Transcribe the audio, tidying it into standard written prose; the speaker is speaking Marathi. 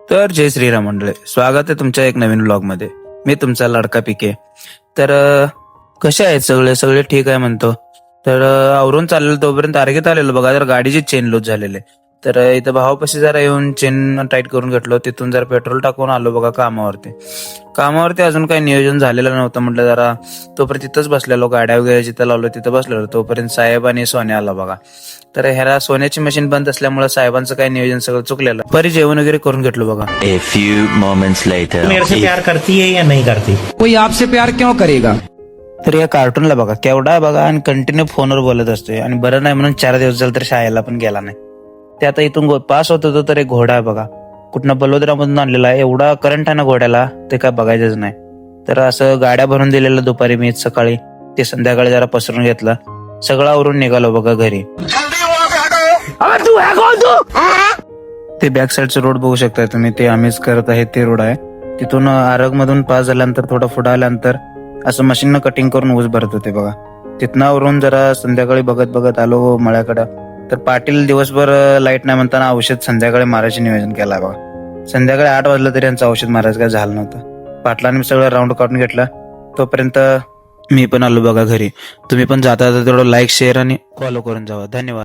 तर जय श्रीराम मंडळी, स्वागत आहे तुमच्या एक नवीन व्लॉग मध्ये. मी तुमचा लाडका पिके. तर कसे आहेत सगळे? सगळे ठीक आहे म्हणतो. तर आवरून चाललेलो तोपर्यंत अर्घ्यात आलेलो बघा, तर गाडीची चेन लूज झालेली. तर इथं भावापाशी जरा येऊन चेन टाईट करून घेतलो. तिथून जरा पेट्रोल टाकून आलो बघा कामावरती अजून काही नियोजन झालेलं नव्हतं. म्हटलं जरा तोपर्यंत तिथंच बसलेलो, गाड्या वगैरे जिथं लावलो तिथं बसलेलो. तोपर्यंत साहेब आणि सोन्या आला बघा. तर ह्याला सोन्याची मशीन बंद असल्यामुळे साहेबांचं काही नियोजन सगळं चुकलेलं. परी जेवण वगैरे करून घेतलो बघा. A few moments later. मेरे से प्यार करती है या नहीं करती? कोई आपसे प्यार क्यों करेगा? तर या कार्टूनला बघा केवढा बघा, आणि कंटिन्यू फोनवर बोलत असतोय. आणि बरं नाही म्हणून 4 दिवस झालं तर शाळेला पण गेला नाही. ते आता इथून पास होत होतो तर एक घोडा आहे बघा, कुठनं बलोदरामधून आणलेला आहे. एवढा करंट आहे ना घोड्याला, ते काय बघायचंच नाही. तर असं गाड्या भरून दिलेलं दुपारी मी सकाळी, ते संध्याकाळी जरा पसरून घेतलं. सगळं आवरून निघालो बघा घरी. ते बॅक साईडचं रोड बघू शकताय तुम्ही, ते आम्हीच करत आहे ते रोड आहे. तिथून आरग मधून पास झाल्यानंतर थोडं पुढे आल्यानंतर असं मशीननं कटिंग करून ऊस भरत होते बघा. तिथनं आवरून जरा संध्याकाळी बघत आलो मळ्याकडं. तर पाटील दिवसभर लाईट नाही म्हणताना औषध संध्याकाळी मारायचे नियोजन केलं बघा. संध्याकाळी 8 वाजलं तरी यांचं औषध मारायचं काय झालं नव्हतं. पाटलाने मी सगळं राऊंड काढून घेतला. तोपर्यंत मी पण आलो बघा घरी. तुम्ही पण जाता तेवढं लाईक, शेअर आणि फॉलो करून जावा. धन्यवाद.